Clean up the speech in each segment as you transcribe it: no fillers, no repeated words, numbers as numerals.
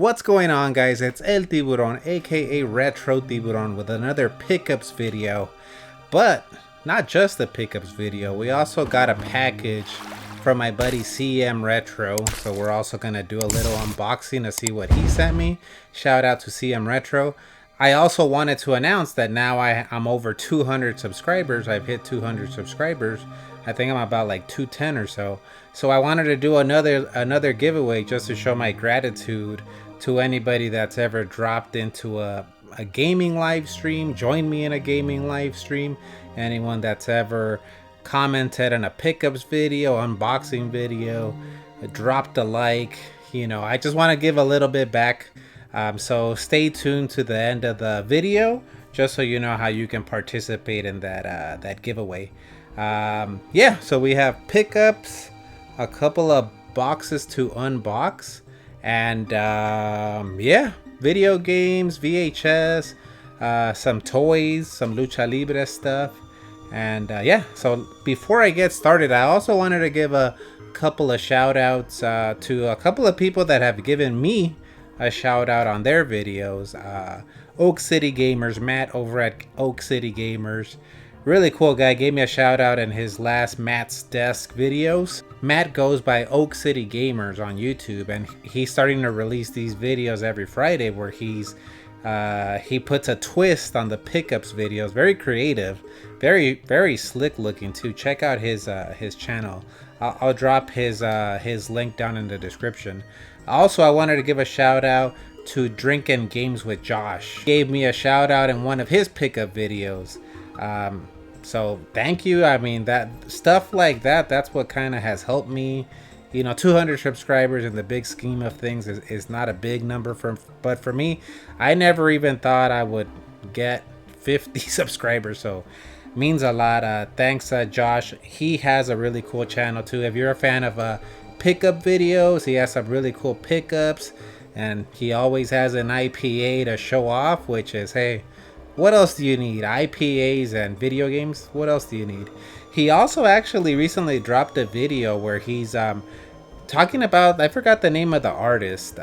What's going on, guys? It's El Tiburon, aka Retro Tiburon, with another pickups video. But not just a pickups video, we also got a package from my buddy CM Retro. So we're also gonna do a little unboxing to see what he sent me. Shout out to CM Retro. I also wanted to announce that now I'm over 200 subscribers. I've hit 200 subscribers. I think I'm about like 210 or so. So I wanted to do another giveaway just to show my gratitude to anybody that's ever dropped into a gaming live stream, joined me in a gaming live stream, anyone that's ever commented on a pickups video, unboxing video, dropped a like. You know, I just want to give a little bit back. So stay tuned to the end of the video just so you know how you can participate in that giveaway. Yeah, so we have pickups, a couple of boxes to unbox, and yeah, video games, VHS, some toys, some lucha libre stuff, and yeah. So before I get started, I also wanted to give a couple of shout outs to a couple of people that have given me a shout out on their videos. Oak City Gamers, Matt over at Oak City Gamers, really cool guy, gave me a shout out in his last Matt's Desk videos. Matt goes by Oak City Gamers on YouTube, and he's starting to release these videos every Friday where he puts a twist on the pickups videos. Very creative, very slick looking too. Check out his channel. I'll drop his link down in the description. Also, I wanted to give a shout out to Drinking Games with Josh. He gave me a shout out in one of his pickup videos. So thank you. I mean, that stuff like that's what kind of has helped me. You know, 200 subscribers in the big scheme of things is not a big number, but for me, I never even thought I would get 50 subscribers, so means a lot. Thanks, Josh. He has a really cool channel too. If you're a fan of pickup videos, he has some really cool pickups, and he always has an IPA to show off, which is, hey, what else do you need? IPAs and video games? What else do you need? He also actually recently dropped a video where he's talking about, I forgot the name of the artist.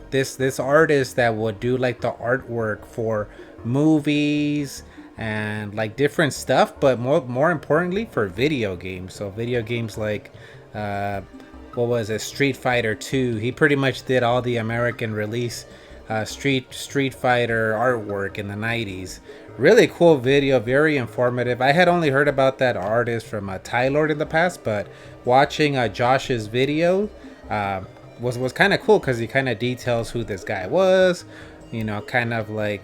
This artist that would do like the artwork for movies and like different stuff, but more importantly for video games. So video games like what was it, Street Fighter 2. He pretty much did all the American release Street Fighter artwork in the 90s. Really cool video, very informative. I had only heard about that artist from Tylord in the past, but watching Josh's video was kind of cool because he kind of details who this guy was, you know, kind of like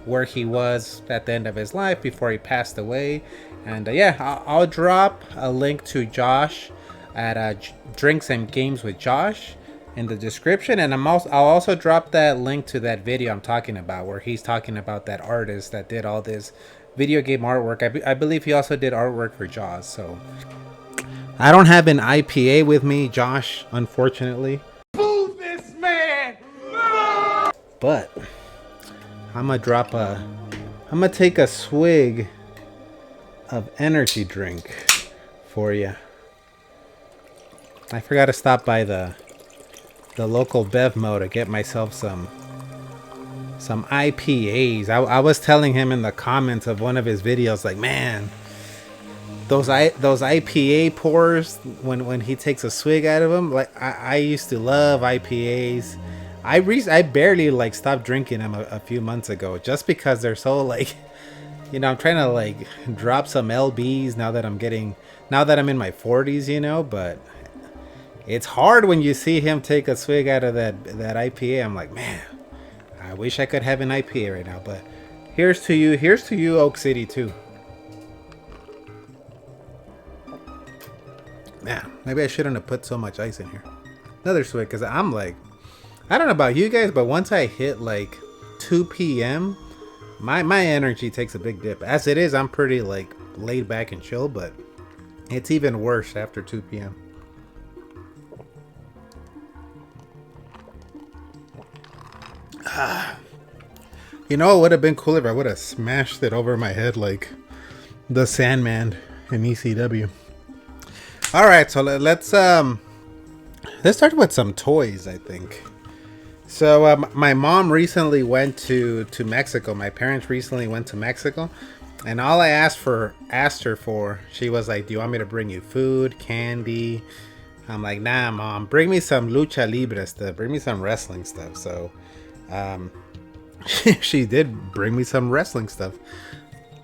where he was at the end of his life before he passed away. And yeah, I'll drop a link to Josh at Drinks and Games with Josh in the description, and I'll also drop that link to that video I'm talking about where he's talking about that artist that did all this video game artwork. I believe he also did artwork for Jaws. So I don't have an IPA with me, Josh, unfortunately. Boo this man! But I'm gonna take a swig of energy drink for you. I forgot to stop by the local Bevmo to get myself some IPAs. I was telling him in the comments of one of his videos, like, man, those IPA pours when he takes a swig out of them, like I used to love IPAs. I barely like stopped drinking them a few months ago just because they're so like, you know, I'm trying to like drop some lbs now that I'm in my 40s, you know, but it's hard when you see him take a swig out of that IPA. I'm like, man, I wish I could have an IPA right now. But here's to you, Oak City too. Man, maybe I shouldn't have put so much ice in here. Another swig, because I'm like, I don't know about you guys, but once I hit like 2 p.m., my energy takes a big dip. As it is, I'm pretty like laid back and chill, but it's even worse after 2 p.m. You know, it would have been cool if I would have smashed it over my head like the Sandman in ECW. All right, so let's start with some toys. I think So my mom recently went to Mexico. My parents recently went to Mexico, and all I asked her for, she was like, "Do you want me to bring you food, candy?" I'm like, "Nah, mom. Bring me some lucha libre stuff. Bring me some wrestling stuff." So, um, she did bring me some wrestling stuff.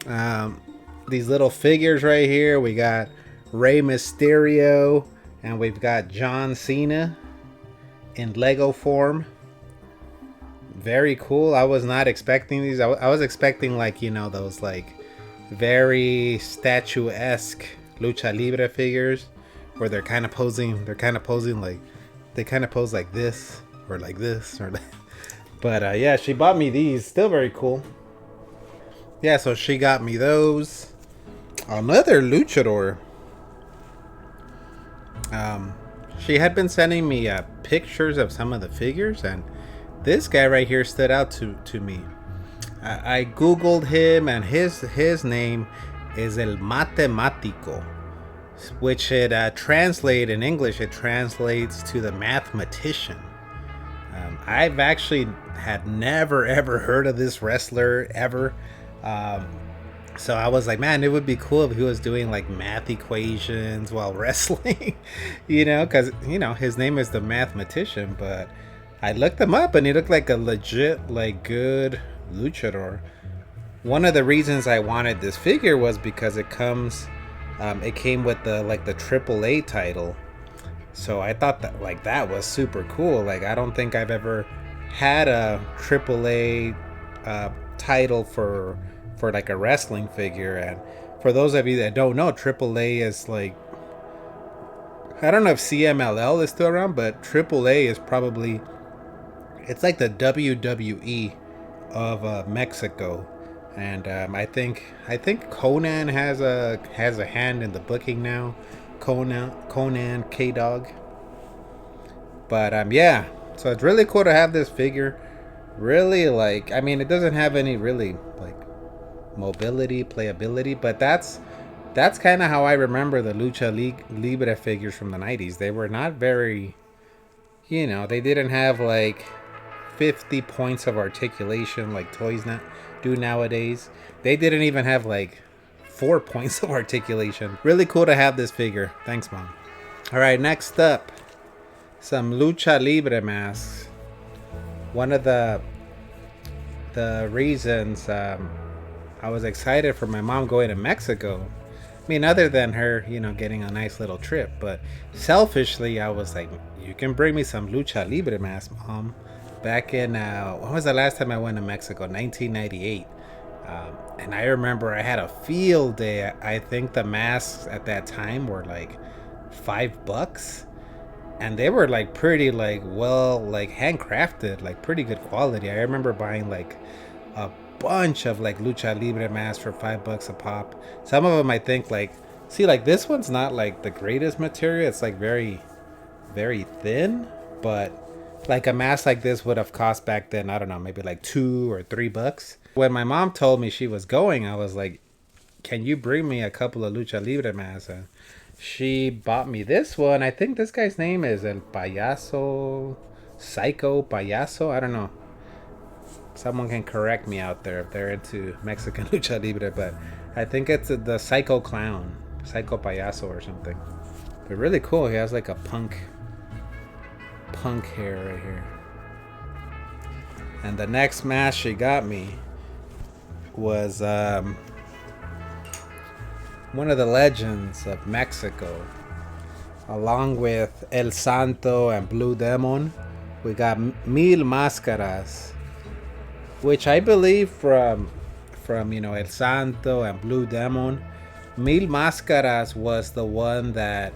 Um, these little figures right here. We got Rey Mysterio, and we've got John Cena in Lego form. Very cool. I was not expecting these. I was expecting, like, those like very statuesque lucha libre figures where they're kind of posing. They're kind of posing like they kind of pose like this or like this or like. But yeah, she bought me these. Still very cool. Yeah, so she got me those. Another luchador. Um, she had been sending me pictures of some of the figures, and this guy right here stood out to me. I googled him, and his name is El Matemático, which it translate in English. It translates to the mathematician. I've actually had never ever heard of this wrestler ever. Um, so I was like, man, it would be cool if he was doing like math equations while wrestling, because his name is the mathematician. But I looked him up, and he looked like a legit, like, good luchador. One of the reasons I wanted this figure was because it came with the AAA title. So I thought that was super cool. Like, I don't think I've ever had a AAA title for like a wrestling figure. And for those of you that don't know, AAA is like, I don't know if CMLL is still around, but AAA is probably, it's like the WWE of Mexico. And I think Conan has a hand in the booking now. Conan K Dog. But yeah, so it's really cool to have this figure. Really, like, I mean, it doesn't have any really like mobility, playability, but that's kind of how I remember the Lucha Libre figures from the 90s. They were not very, they didn't have like 50 points of articulation like toys do nowadays. They didn't even have like 4 points of articulation. Really cool to have this figure. Thanks, Mom. All right, next up, some Lucha Libre masks. One of the reasons I was excited for my mom going to Mexico, I mean, other than her, getting a nice little trip, but selfishly, I was like, you can bring me some Lucha Libre masks, Mom. Back in, when was the last time I went to Mexico? 1998. And I remember I had a field day. I think the masks at that time were like $5. And they were like pretty, like, well, like handcrafted, like pretty good quality. I remember buying like a bunch of like Lucha Libre masks for $5 a pop. Some of them, I think, like, see, like, this one's not like the greatest material. It's like very, very thin, but like a mask like this would have cost back then, I don't know, maybe like $2 or $3. When my mom told me she was going, I was like, can you bring me a couple of Lucha Libre masks? And she bought me this one. I think this guy's name is El Payaso, Psycho Payaso. I don't know. Someone can correct me out there if they're into Mexican Lucha Libre, but I think it's the Psycho Clown, Psycho Payaso or something. But really cool. He has like a punk hair right here. And the next mask she got me was one of the legends of Mexico. Along with El Santo and Blue Demon, we got Mil Máscaras, which I believe from El Santo and Blue Demon, Mil Máscaras was the one that,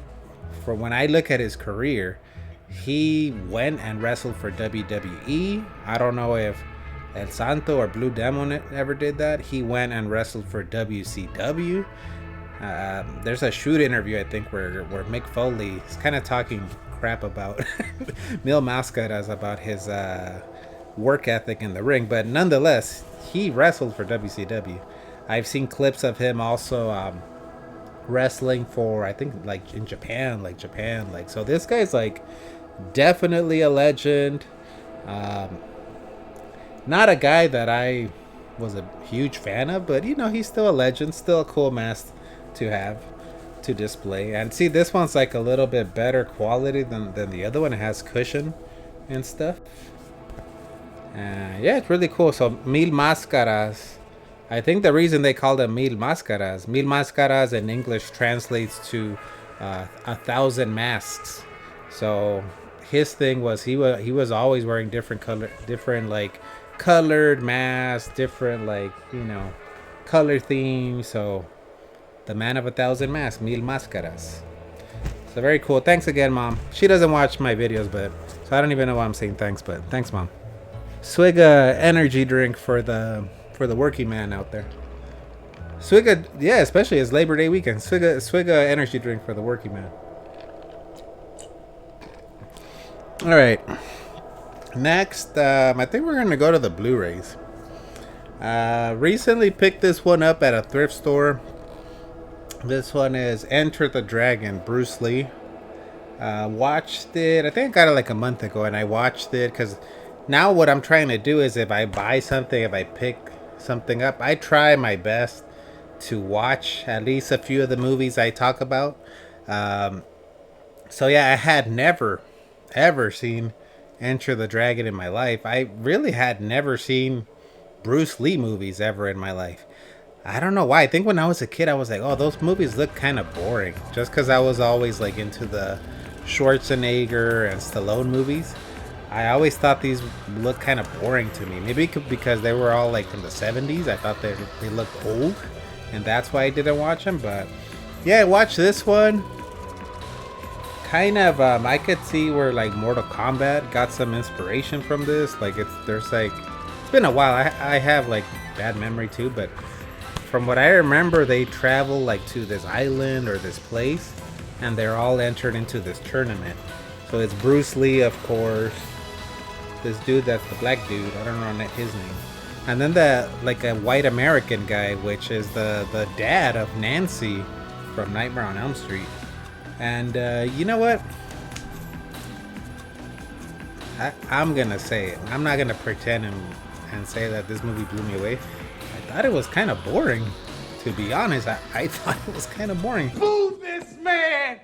from when I look at his career, he went and wrestled for WWE. I don't know if El Santo or Blue Demon ever did that. He went and wrestled for WCW. There's a shoot interview, I think, where Mick Foley is kind of talking crap about Mil Máscaras, about his work ethic in the ring, but nonetheless, he wrestled for WCW. I've seen clips of him also wrestling for, I think, like in Japan, like so this guy's like definitely a legend. Um, Not a guy that I was a huge fan of, but you know, he's still a legend, still a cool mask to have to display. And see, this one's like a little bit better quality than the other one. It has cushion and stuff. Yeah, it's really cool. So, Mil Máscaras. I think the reason they call them Mil Máscaras in English translates to 1,000 masks. So, his thing was he was always wearing different like colored masks, different like color themes. So, the man of 1,000 masks, Mil Máscaras. So very cool. Thanks again, Mom. She doesn't watch my videos, but so I don't even know why I'm saying thanks, but thanks, Mom. Swig a energy drink for the working man out there. Swig a, yeah, especially as Labor Day weekend. Swig a energy drink for the working man. All right. Next, I think we're gonna go to the Blu-rays. Recently picked this one up at a thrift store. This one is Enter the Dragon, Bruce Lee. Watched it, I think I got it like a month ago, and I watched it because now what I'm trying to do is if I buy something, if I pick something up, I try my best to watch at least a few of the movies I talk about. So yeah, I had never, ever seen Enter the Dragon in my life. I really had never seen Bruce Lee movies ever in my life. I don't know why. I think when I was a kid, I was like, oh, those movies look kind of boring. Just because I was always like into the Schwarzenegger and Stallone movies. I always thought these looked kind of boring to me. Maybe because they were all like from the 70s. I thought they looked old. And that's why I didn't watch them. But yeah, I watched this one. Kind of, I could see where like Mortal Kombat got some inspiration from this. Like it's been a while. I have like bad memory too, but from what I remember, they travel like to this island or this place, and they're all entered into this tournament. So it's Bruce Lee, of course. This dude that's the black dude, I don't know his name. And then a white American guy, which is the dad of Nancy from Nightmare on Elm Street. And you know what? I'm gonna say it. I'm not gonna pretend and say that this movie blew me away. I thought it was kind of boring, to be honest. I thought it was kind of boring. Move this man!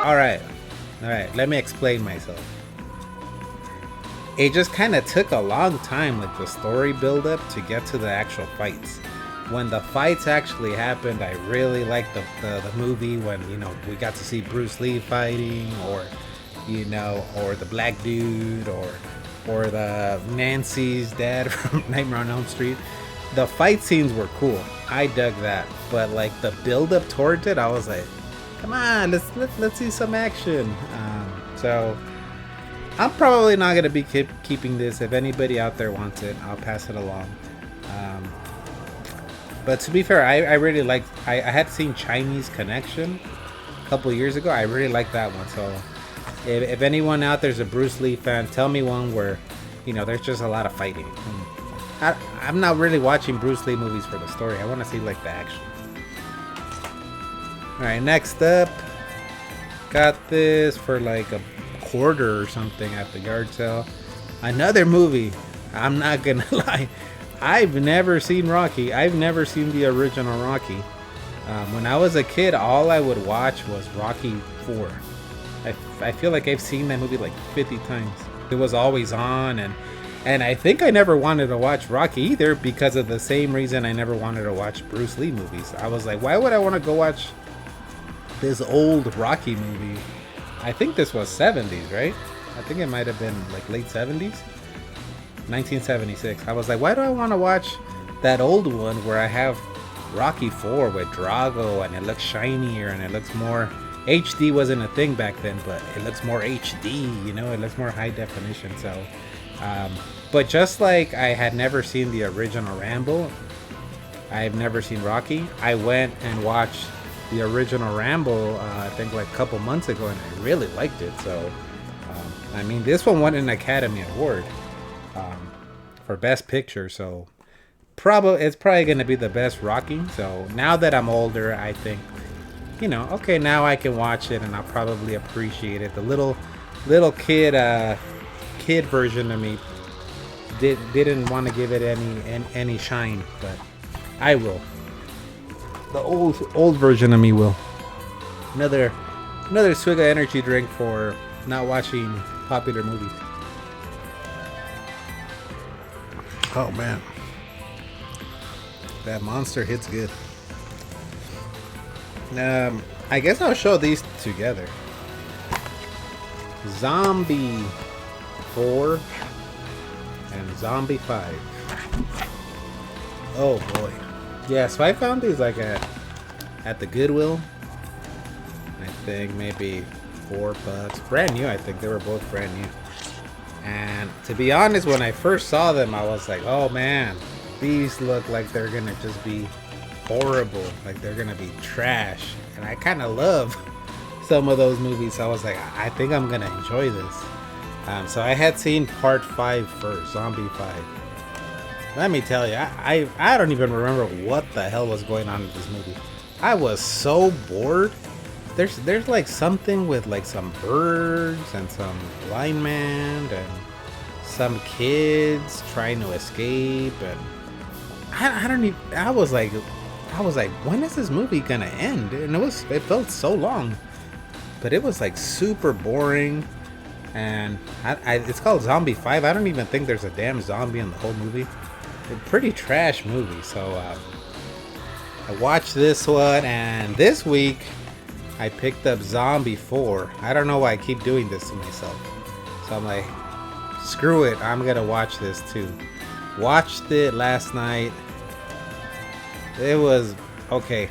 All right, let me explain myself. It just kind of took a long time, like the story build up to get to the actual fights. When the fights actually happened, I really liked the movie when, we got to see Bruce Lee fighting, or the black dude, or the Nancy's dad from Nightmare on Elm Street. The fight scenes were cool. I dug that. But like the build up towards it, I was like, come on, let's see some action. So I'm probably not gonna be keeping this. If anybody out there wants it, I'll pass it along. But to be fair, I really liked. I had seen Chinese Connection a couple years ago. I really liked that one. So if anyone out there's a Bruce Lee fan, tell me one where there's just a lot of fighting. I'm not really watching Bruce Lee movies for the story. I want to see like the action. Alright, next up, got this for like a quarter or something at the yard sale. Another movie. I'm not gonna lie, I've never seen Rocky. I've never seen the original Rocky. When I was a kid, all I would watch was Rocky 4. I feel like I've seen that movie like 50 times. It was always on, and I think I never wanted to watch Rocky either because of the same reason I never wanted to watch Bruce Lee movies. I was like, why would I want to go watch this old Rocky movie? I think this was 70s, right? I think it might have been like late 70s. 1976. I was like, why do I want to watch that old one where I have Rocky 4 with Drago and it looks shinier and it looks more... HD wasn't a thing back then, but it looks more HD, it looks more high definition. So... but just like I had never seen the original Rambo, I've never seen Rocky. I went and watched the original Rambo, I think like a couple months ago, and I really liked it. So, this one won an Academy Award for Best Picture. So, it's probably going to be the best Rocky. So now that I'm older, I think, okay, now I can watch it and I'll probably appreciate it. The little kid kid version of me didn't want to give it any shine, but I will. The old version of me will. Another swig of energy drink for not watching popular movies. Oh man, that Monster hits good. I guess I'll show these together. Zombie 4 and Zombie 5. Oh boy. Yeah, so I found these like at the Goodwill. I think maybe $4. Brand new, I think. They were both brand new. And to be honest, when I first saw them, I was like, oh man, these look like they're gonna just be horrible. Like they're gonna be trash. And I kind of love some of those movies. So I was like, I think I'm gonna enjoy this. So I had seen part 5 first, Zombie 5. Let me tell you, I don't even remember what the hell was going on in this movie. I was so bored. There's like something with like some birds and some blind man and some kids trying to escape, and I don't even. I was like, when is this movie gonna end? And it felt so long, but it was like super boring. And it's called Zombie 5. I don't even think there's a damn zombie in the whole movie. A pretty trash movie. So I watched this one, and this week I picked up Zombie 4. I don't know why I keep doing this to myself. So I'm like, screw it, I'm gonna watch this too. Watched it last night. It was okay.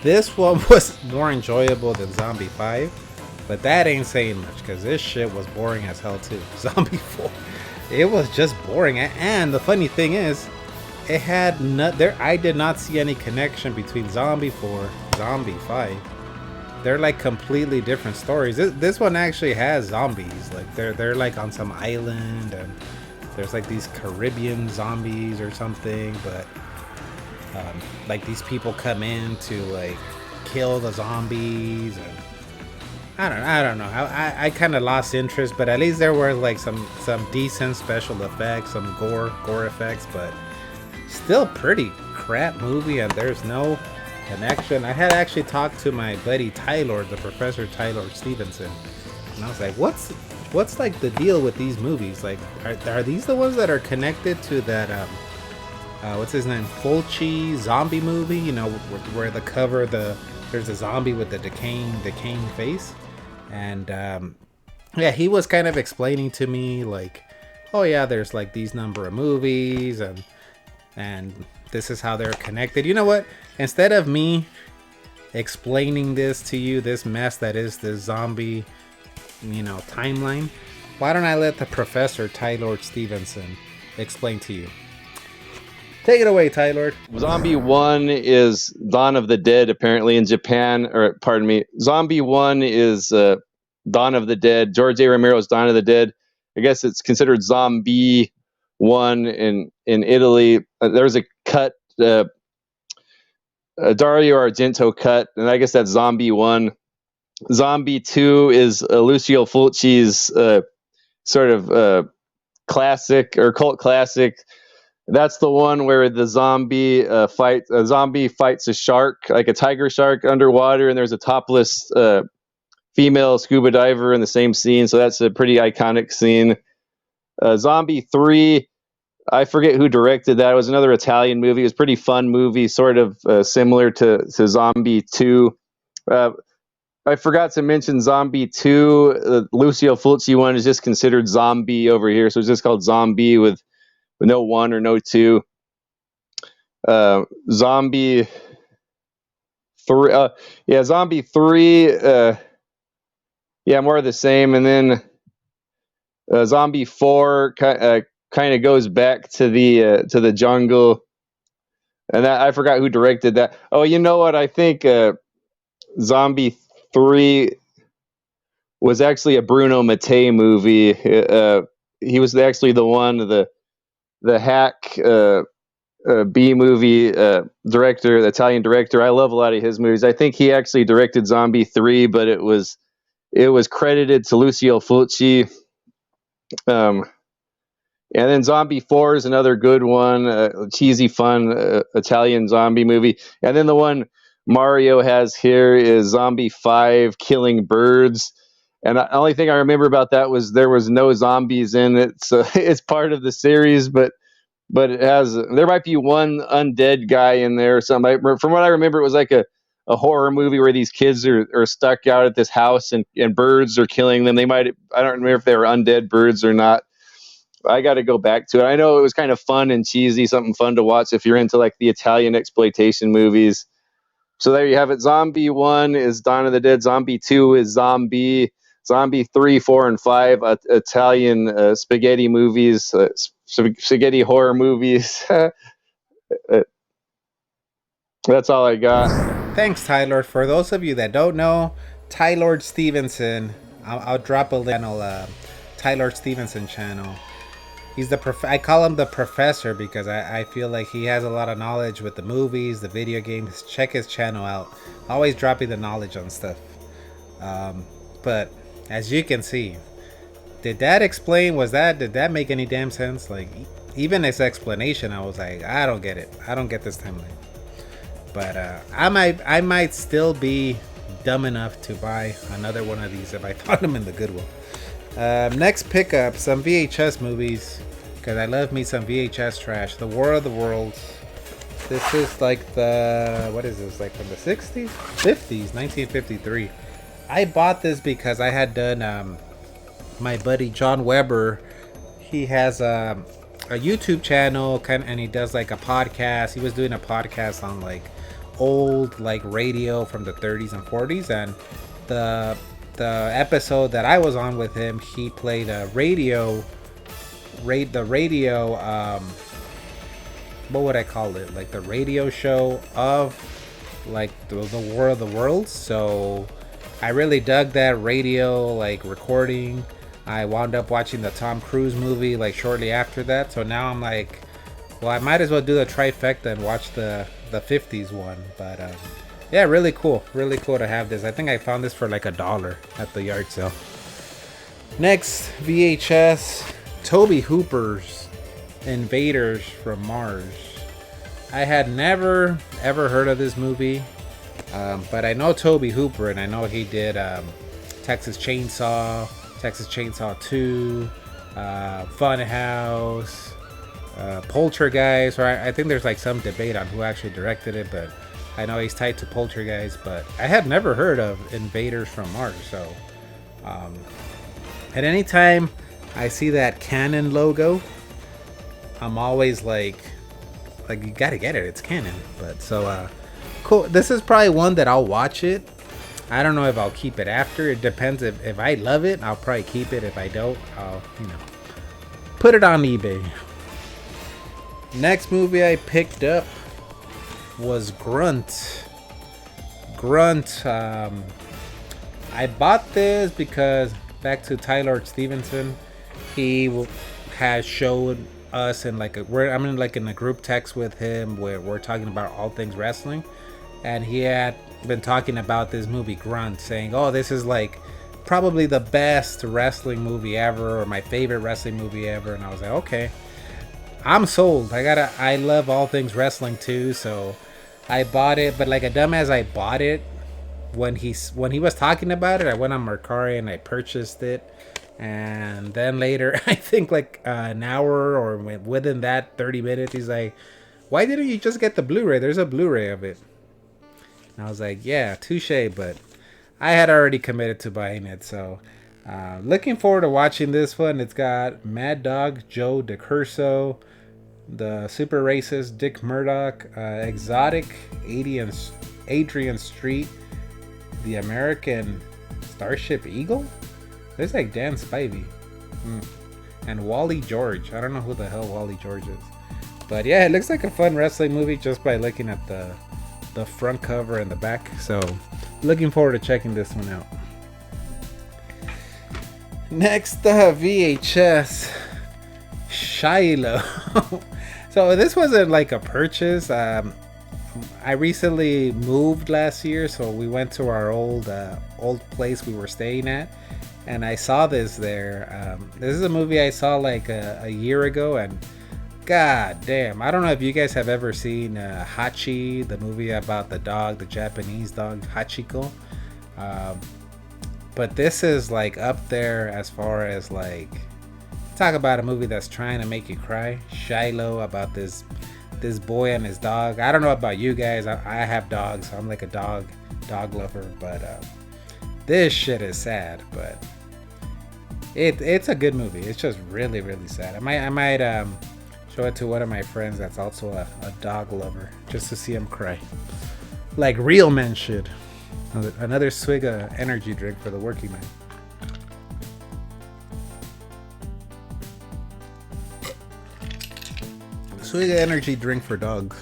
This one was more enjoyable than Zombie 5. But that ain't saying much, because this shit was boring as hell too. Zombie 4. It was just boring. And the funny thing is, it had I did not see any connection between Zombie 4 and Zombie 5. They're like completely different stories. This one actually has zombies. Like they're like on some island, and there's like these Caribbean zombies or something. But like these people come in to like kill the zombies, and I don't know. I kind of lost interest, but at least there were like some decent special effects, some gore effects, but still pretty crap movie, and there's no connection. I had actually talked to my buddy Tylord, the Professor Tylord Stevenson, and I was like, what's like the deal with these movies? Like, are these the ones that are connected to that what's his name, Fulci zombie movie? You know, where the cover there's a zombie with the decaying face. And yeah, he was kind of explaining to me like, oh yeah, there's like these number of movies, and this is how they're connected. You know what? Instead of me explaining this to you, this mess that is the zombie, timeline, why don't I let the Professor Tylord Stevenson explain to you? Take it away, Tylord. Zombie 1 is Dawn of the Dead, apparently, in Japan. Or, pardon me. Zombie 1 is Dawn of the Dead. George A. Romero's Dawn of the Dead. I guess it's considered Zombie 1 in Italy. There's a cut, a Dario Argento cut, and I guess that's Zombie 1. Zombie 2 is Lucio Fulci's sort of classic or cult classic. That's the one where the zombie fights a shark, like a tiger shark underwater, and there's a topless female scuba diver in the same scene. So that's a pretty iconic scene. Zombie 3, I forget who directed that. It was another Italian movie. It was a pretty fun movie, sort of similar to Zombie 2. I forgot to mention Zombie 2. Lucio Fulci one is just considered Zombie over here, so it's just called Zombie with no 1 or no 2. Zombie 3, Zombie 3, more of the same. And then Zombie 4 kind of goes back to the jungle. And that, I forgot who directed that. Oh, you know what? I think Zombie 3 was actually a Bruno Mattei movie. He was actually the one, the hack B movie director, the Italian director. I love a lot of his movies. I think he actually directed Zombie 3, but it was credited to Lucio Fulci. Um, and then Zombie 4 is another good one, cheesy, fun Italian zombie movie. And then the one Mario has here is Zombie 5 Killing Birds. And the only thing I remember about that was there was no zombies in it. So it's part of the series, but it has, there might be one undead guy in there or something. From what I remember, it was like a horror movie where these kids are stuck out at this house and birds are killing them. I don't remember if they were undead birds or not. I got to go back to it. I know it was kind of fun and cheesy, something fun to watch if you're into like the Italian exploitation movies. So there you have it. Zombie 1 is Dawn of the Dead. Zombie 2 is Zombie. Zombie 3, 4, and 5, Italian spaghetti movies, spaghetti horror movies. That's all I got. Thanks, Tylord. For those of you that don't know, Tylord Stevenson, I'll drop a link on Tylord Stevenson channel. He's I call him the professor because I feel like he has a lot of knowledge with the movies, the video games. Check his channel out. Always dropping the knowledge on stuff. But as you can see, did that make any damn sense? Like, even his explanation, I was like, I don't get it. I don't get this timeline. But I might still be dumb enough to buy another one of these if I found them in the Goodwill. Next pickup, some VHS movies, because I love me some VHS trash. The War of the Worlds. This is like what is this, like from the 60s? 50s, 1953. I bought this because I had done, my buddy John Weber, he has a YouTube channel, and he does like a podcast. He was doing a podcast on like old like radio from the 30s and 40s, and the episode that I was on with him, he played a radio, what would I call it? Like the radio show of like the War of the Worlds. So I really dug that radio like recording. I wound up watching the Tom Cruise movie like shortly after that. So now I'm like, well, I might as well do the trifecta and watch the 50s one. But yeah, really cool to have this. I think I found this for like $1 at the yard sale. Next, VHS, Tobe Hooper's Invaders from Mars. I had never ever heard of this movie, but I know Tobe Hooper, and I know he did Texas Chainsaw 2, Funhouse, Poltergeist. Or I think there's like some debate on who actually directed it, but I know he's tied to Poltergeist. But I had never heard of Invaders from Mars. So at any time I see that Canon logo, I'm always like you gotta get it, it's Canon. But so cool. This is probably one that I'll watch it. I don't know if I'll keep it after. It depends. If I love it, I'll probably keep it. If I don't, I'll put it on eBay. Next movie I picked up was Grunt. I bought this because, back to Tylord Stevenson, he has showed us in like I'm in a group text with him where we're talking about all things wrestling, and he had been talking about this movie Grunt, saying, oh, this is like probably the best wrestling movie ever, or my favorite wrestling movie ever. And I was like, okay, I'm sold. I love all things wrestling too, so I bought it. But like a dumbass, I bought it when he was talking about it. I went on Mercari and I purchased it, and then later, I think like an hour or within that 30 minutes, he's like, why didn't you just get the Blu-ray? There's a Blu-ray of it. And I was like, yeah, touche, but I had already committed to buying it. So looking forward to watching this one. It's got Mad Dog Joe DeCurso, the super racist Dick Murdoch, exotic Adrian Street, the American Starship Eagle. There's like Dan Spivey, and Wally George. I don't know who the hell Wally George is, but yeah, it looks like a fun wrestling movie just by looking at the front cover and the back. So looking forward to checking this one out. Next, VHS, Shiloh. So this wasn't like a purchase. I recently moved last year, so we went to our old place we were staying at, and I saw this there. This is a movie I saw like a year ago, and god damn, I don't know if you guys have ever seen Hachi, the movie about the dog, the Japanese dog Hachiko. But this is like up there as far as like, talk about a movie that's trying to make you cry. Shiloh, about this boy and his dog. I don't know about you guys. I have dogs. So I'm like a dog lover, but this shit is sad. But it's a good movie. It's just really sad. I might show it to one of my friends that's also a dog lover, just to see him cry, like real men should. Another swig of energy drink for the working man. Swig of energy drink for dogs.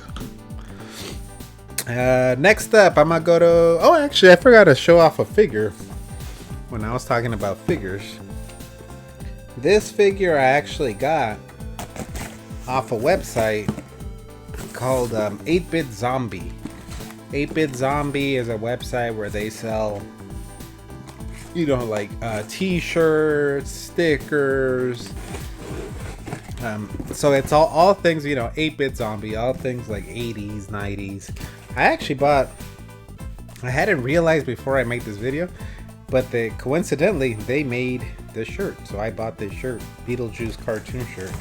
Next up, I'm gonna go to... Oh, actually, I forgot to show off a figure when I was talking about figures. This figure I actually got off a website called 8-Bit Zombie. 8-Bit Zombie is a website where they sell, you know, like t-shirts, stickers. So it's all things, you know, 8-Bit Zombie, all things like 80s, 90s. I actually bought, I hadn't realized before I made this video, but coincidentally they made this shirt. So I bought this shirt, Beetlejuice cartoon shirt.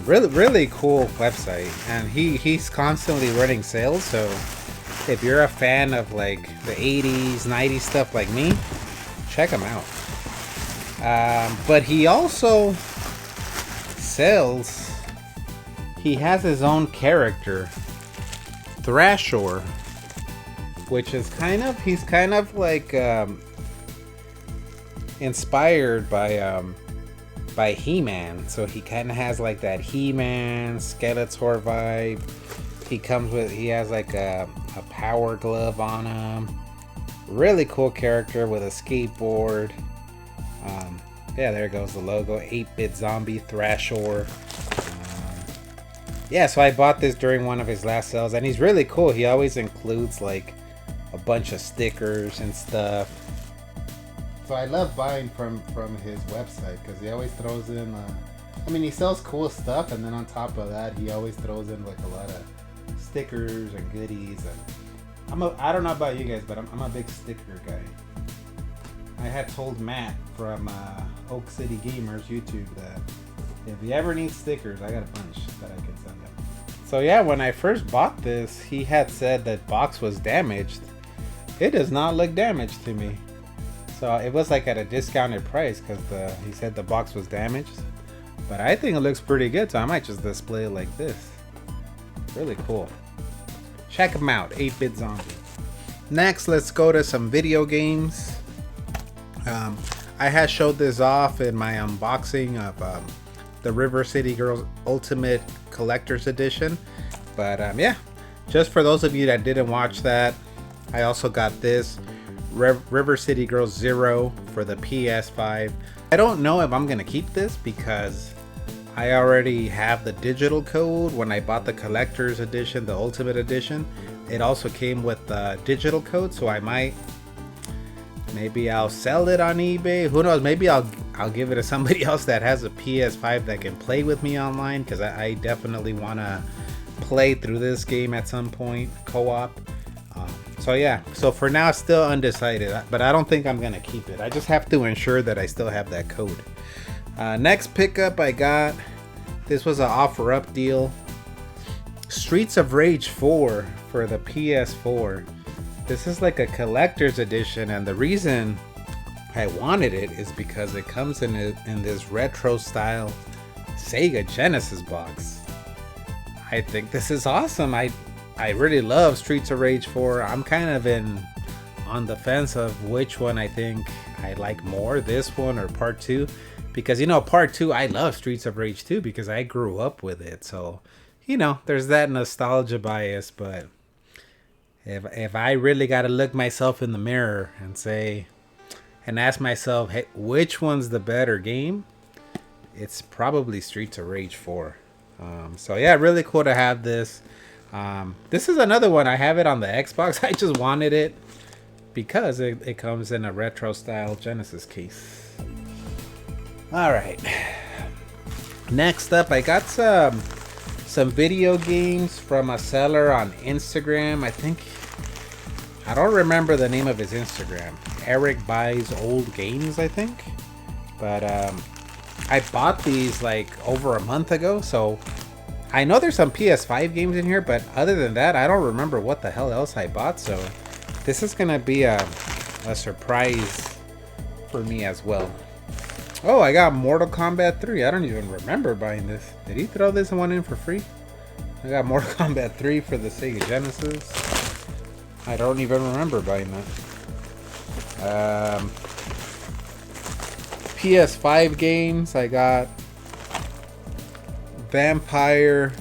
Really cool website, and he's constantly running sales. So if you're a fan of like the 80s, 90s stuff like me, check him out. But he also sells, he has his own character, Thrashor, which is he's kind of like inspired by He-Man. So he kind of has like that He-Man, Skeletor vibe. He has like a power glove on him. Really cool character with a skateboard. Yeah, there goes the logo. 8-Bit Zombie Thrashor. Yeah, so I bought this during one of his last sales, and he's really cool. He always includes like a bunch of stickers and stuff. So I love buying from his website because he always throws in, I mean, he sells cool stuff, and then on top of that, he always throws in like a lot of stickers and goodies. And I don't know about you guys, but I'm a big sticker guy. I had told Matt from Oak City Gamers YouTube that if you ever need stickers, I got a bunch that I can send him. So yeah, when I first bought this, he had said that box was damaged. It does not look damaged to me. So it was like at a discounted price because he said the box was damaged. But I think it looks pretty good, so I might just display it like this. Really cool. Check him out, 8-Bit Zombie. Next, let's go to some video games. I had showed this off in my unboxing of the River City Girls Ultimate Collector's Edition. But yeah, just for those of you that didn't watch that, I also got this River City Girls Zero for the PS5. I don't know if I'm gonna keep this because I already have the digital code when I bought the Collector's Edition, the Ultimate Edition. It also came with the digital code, so maybe I'll sell it on eBay. Who knows? Maybe I'll give it to somebody else that has a PS5 that can play with me online, because I definitely want to play through this game at some point, co-op. So yeah, so for now, still undecided, but I don't think I'm gonna keep it. I just have to ensure that I still have that code. Next pickup I got, this was an offer up deal. Streets of Rage 4 for the PS4. This is like a collector's edition, and the reason I wanted it is because it comes in this retro style Sega Genesis box. I think this is awesome. I really love Streets of Rage 4. I'm kind of on the fence of which one I think I like more, this one or part 2, because you know, part 2, I love Streets of Rage 2 because I grew up with it. So, you know, there's that nostalgia bias, but if I really got to look myself in the mirror and ask myself, hey, which one's the better game? It's probably Streets of Rage 4. So yeah, really cool to have this. This is another one. I have it on the Xbox. I just wanted it because it comes in a retro style Genesis case. All right. Next up, I got some video games from a seller on Instagram. I don't remember the name of his Instagram. Eric Buys Old Games, I think. But I bought these like over a month ago, so I know there's some PS5 games in here, but other than that, I don't remember what the hell else I bought. So this is gonna be a surprise for me as well. Oh, I got Mortal Kombat 3. I don't even remember buying this. Did he throw this one in for free? I got Mortal Kombat 3 for the Sega Genesis. I don't even remember buying that. PS5 games. I got Vampire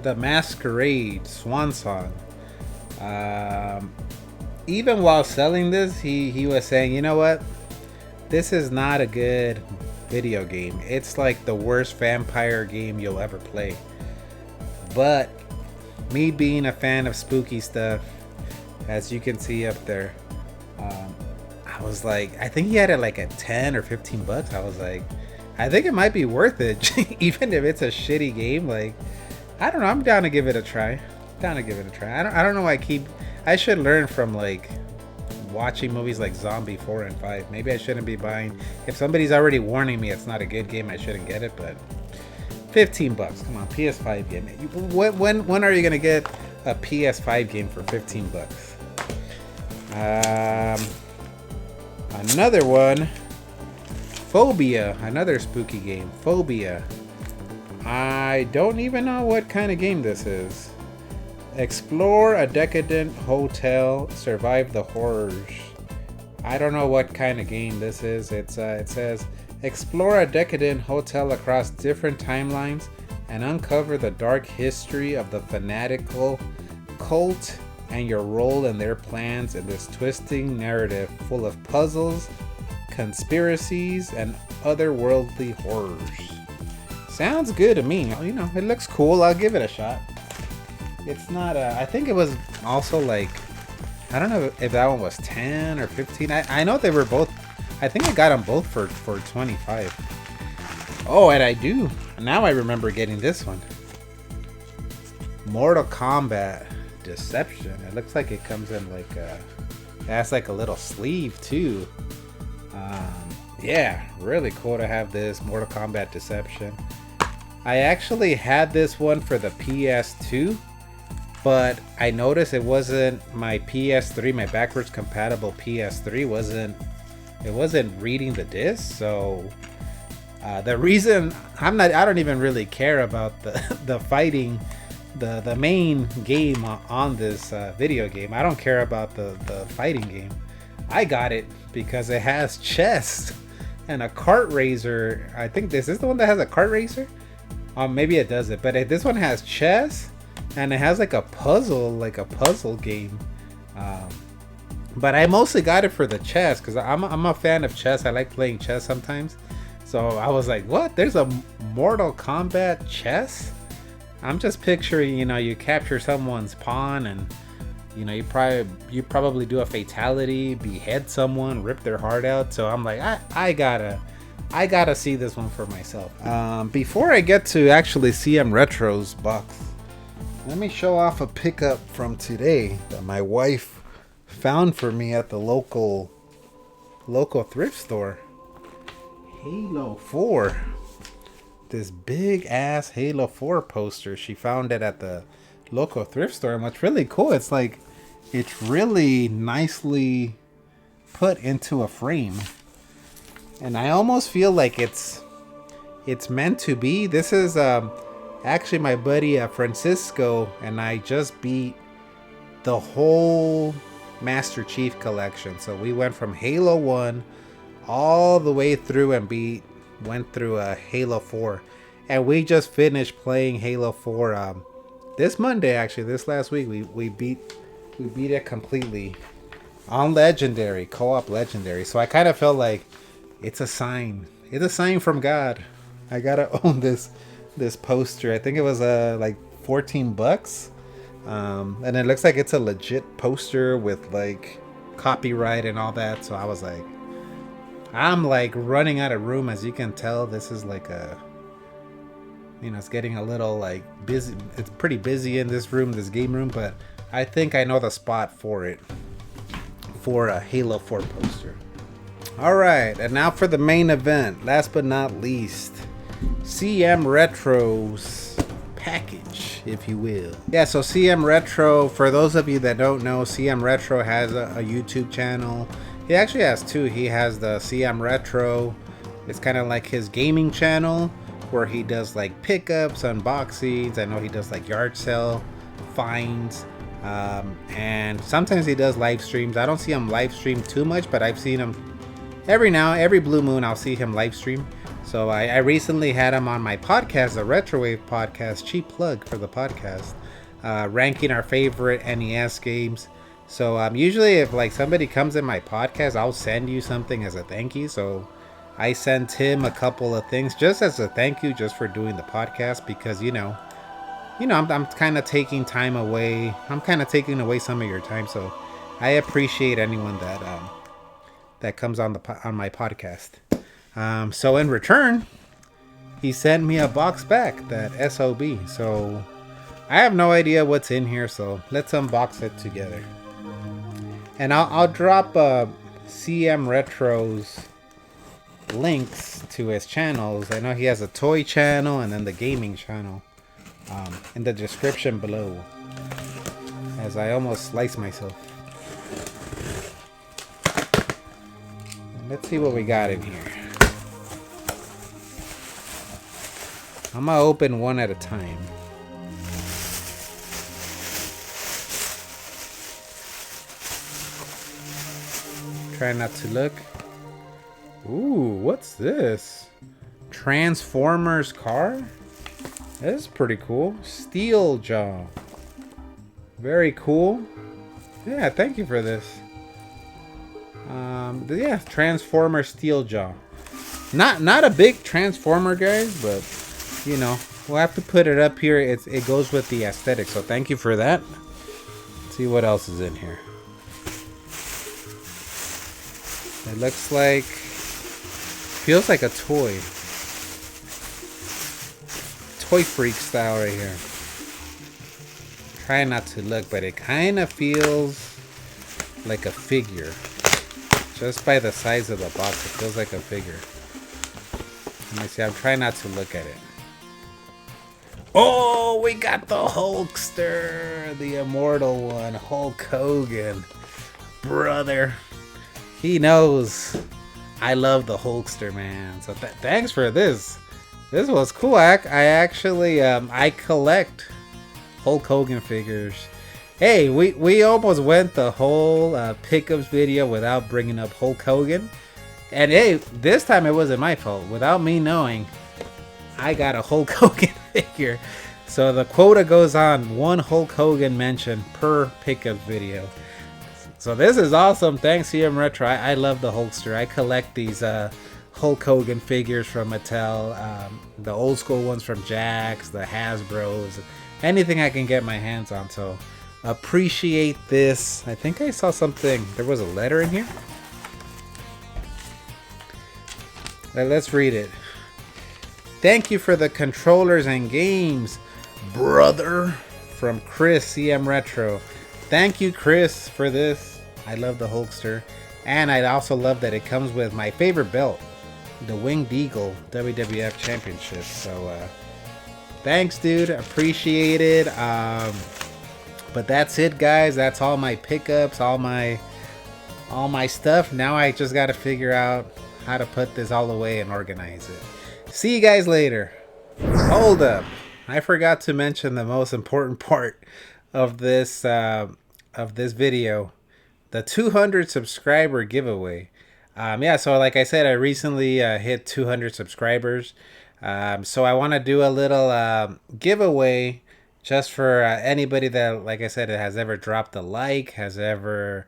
the Masquerade Swan Song. Even while selling this, he was saying, you know what? This is not a good video game. It's like the worst vampire game you'll ever play. But me being a fan of spooky stuff, as you can see up there, I was like, I think he had it like at 10 or 15 bucks. I was like, I think it might be worth it, even if it's a shitty game. Like, I don't know. I'm down to give it a try. I don't know why I should learn from like watching movies like Zombie 4 and 5. Maybe I shouldn't be buying. If somebody's already warning me it's not a good game, I shouldn't get it. But 15 bucks. Come on, PS5 game. When are you gonna get a PS5 game for 15 bucks? Another one. Phobia, another spooky game. Phobia. I don't even know what kind of game this is. Explore a decadent hotel, survive the horrors. I don't know what kind of game this is. It says, explore a decadent hotel across different timelines and uncover the dark history of the fanatical cult and your role in their plans in this twisting narrative full of puzzles, conspiracies, and otherworldly horrors. Sounds good to me. You know, it looks cool. I'll give it a shot. It's not I think it was also like, I don't know if that one was 10 or 15. I know they were both, I think I got them both for 25. Oh, and now I remember getting this one. Mortal Kombat Deception. It looks like it comes in like it has like a little sleeve too. Yeah, really cool to have this Mortal Kombat Deception. I actually had this one for the PS2, but I noticed it wasn't my PS3, my backwards compatible PS3 wasn't reading the disc. So the reason I don't even really care about the fighting, the main game on this video game. I don't care about the fighting game. I got it because it has chess and a kart racer. I think this is the one that has a kart racer. Maybe it doesn't, but this one has chess and it has like a puzzle game. But I mostly got it for the chess because I'm a fan of chess. I like playing chess sometimes. So I was like, what? There's a Mortal Kombat chess? I'm just picturing, you capture someone's pawn and you probably do a fatality, behead someone, rip their heart out. So I'm like, I gotta see this one for myself. Before I get to actually CM Retro's box, let me show off a pickup from today that my wife found for me at the local thrift store. Halo 4. This big ass Halo 4 poster. She found it at the local thrift store, and what's really cool, it's really nicely put into a frame, and I almost feel like it's meant to be. This is actually my buddy Francisco and I just beat the whole Master Chief collection. So we went from Halo 1 all the way through and went through Halo 4, and we just finished playing Halo 4 this Monday. Actually, this last week we beat it completely on Legendary, co-op Legendary. So I kind of felt like it's a sign from God. I gotta own this poster. I think it was like 14 bucks, and it looks like it's a legit poster with like copyright and all that. So I was like, I'm like running out of room. As you can tell, this is like a, it's getting a little like busy. It's pretty busy in this room, this game room, but I think I know the spot for it, for a Halo 4 poster. All right, and now for the main event. Last but not least, CM Retro's package, if you will. Yeah, so CM Retro, for those of you that don't know, CM Retro has a YouTube channel. He actually has two. He has the CM Retro. It's kind of like his gaming channel where he does like pickups, unboxings. I know he does like yard sale finds. And sometimes he does live streams. I don't see him live stream too much, but I've seen him every blue moon. I'll see him live stream. So I recently had him on my podcast, the Retrowave podcast, cheap plug for the podcast, ranking our favorite NES games. So usually if like somebody comes in my podcast, I'll send you something as a thank you. So I sent him a couple of things just as a thank you, just for doing the podcast, because I'm kind of taking time away. I'm kind of taking away some of your time. So I appreciate anyone that comes on my podcast. So in return, he sent me a box back, that SOB. So I have no idea what's in here. So let's unbox it together. And I'll drop CM Retro's links to his channels. I know he has a toy channel and then the gaming channel in the description below. As I almost sliced myself. And let's see what we got in here. I'm gonna open one at a time. Try not to look. Ooh, what's this? Transformers car? This is pretty cool. Steel Jaw. Very cool. Yeah, thank you for this. Yeah, Transformer Steel Jaw. Not a big Transformer, guys, but we'll have to put it up here. It goes with the aesthetic, so thank you for that. Let's see what else is in here. It looks like, feels like a toy. Toy Freak style right here. Try not to look, but it kind of feels like a figure. Just by the size of the box, it feels like a figure. Let me see, I'm trying not to look at it. Oh, we got the Hulkster, the immortal one, Hulk Hogan. Brother. He knows I love the Hulkster, man. So thanks for this. This was cool. I actually I collect Hulk Hogan figures. Hey, we almost went the whole pickups video without bringing up Hulk Hogan. And hey, this time it wasn't my fault. Without me knowing, I got a Hulk Hogan figure. So the quota goes on, one Hulk Hogan mention per pickup video. So this is awesome. Thanks, CM Retro. I love the Hulkster. I collect these Hulk Hogan figures from Mattel, the old school ones from Jax, the Hasbros, anything I can get my hands on. So appreciate this. I think I saw something. There was a letter in here. Let's read it. Thank you for the controllers and games, brother. From Chris, CM Retro. Thank you, Chris, for this. I love the Hulkster. And I also love that it comes with my favorite belt, the Winged Eagle WWF Championship. So, thanks, dude. Appreciate it. But that's it, guys. That's all my pickups, all my stuff. Now I just got to figure out how to put this all away and organize it. See you guys later. Hold up. I forgot to mention the most important part of this video, the 200 subscriber giveaway. So like I said, I recently hit 200 subscribers. So I want to do a little giveaway just for anybody that, like I said, has ever dropped a like, has ever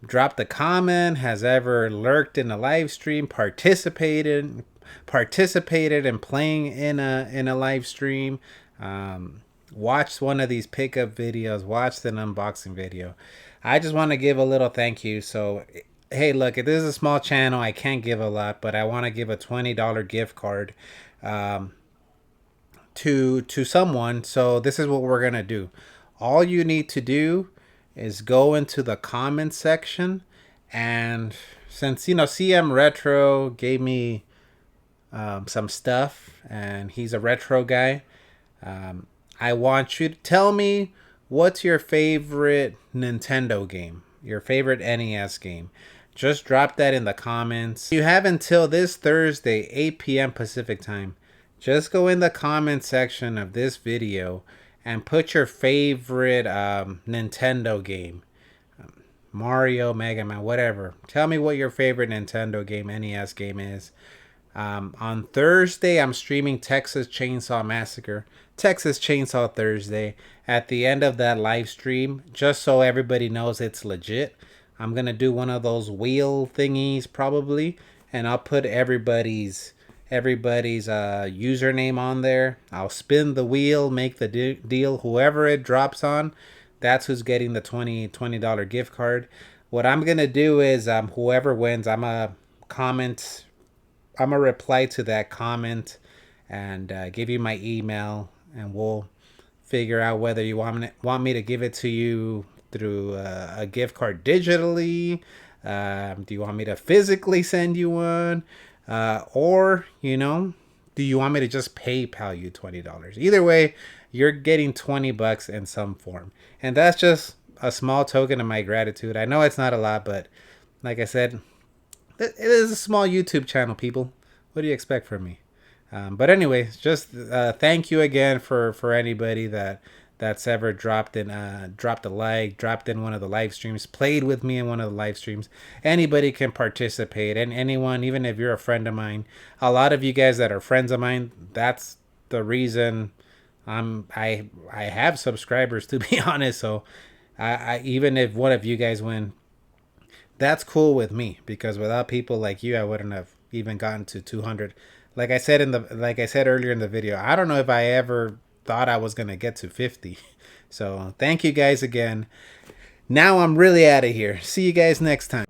dropped a comment, has ever lurked in a live stream, participated in playing in a live stream. watch one of these pickup videos, watch the unboxing video. I just want to give a little thank you. So, hey, look, this is a small channel. I can't give a lot, but I want to give a $20 gift card um, to someone. So this is what we're gonna do. All you need to do is go into the comment section, and since CM Retro gave me some stuff, and he's a retro guy, I want you to tell me what's your favorite Nintendo game, your favorite NES game. Just drop that in the comments. You have until this Thursday, 8 p.m. Pacific time. Just go in the comment section of this video and put your favorite Nintendo game. Mario, Mega Man, whatever. Tell me what your favorite Nintendo game, NES game is. On Thursday, I'm streaming Texas Chainsaw Massacre, Texas Chainsaw Thursday. At the end of that live stream, just so everybody knows it's legit, I'm gonna do one of those wheel thingies probably, and I'll put everybody's username on there. I'll spin the wheel, make the deal. Whoever it drops on, that's who's getting the $20 gift card. What I'm gonna do is whoever wins, I'm a reply to that comment and give you my email, and we'll figure out whether you want me to give it to you through a gift card digitally. Do you want me to physically send you one? Or, do you want me to just PayPal you $20? Either way, you're getting $20 in some form. And that's just a small token of my gratitude. I know it's not a lot, but like I said, it is a small YouTube channel, people. What do you expect from me? But anyways, just thank you again for anybody that's ever dropped a like, dropped in one of the live streams, played with me in one of the live streams. Anybody can participate, and anyone, even if you're a friend of mine. A lot of you guys that are friends of mine, that's the reason I have subscribers, to be honest. So I even if one of you guys win, that's cool with me, because without people like you, I wouldn't have even gotten to 200. Like I said earlier in the video, I don't know if I ever thought I was gonna get to 50. So thank you guys again. Now I'm really out of here. See you guys next time.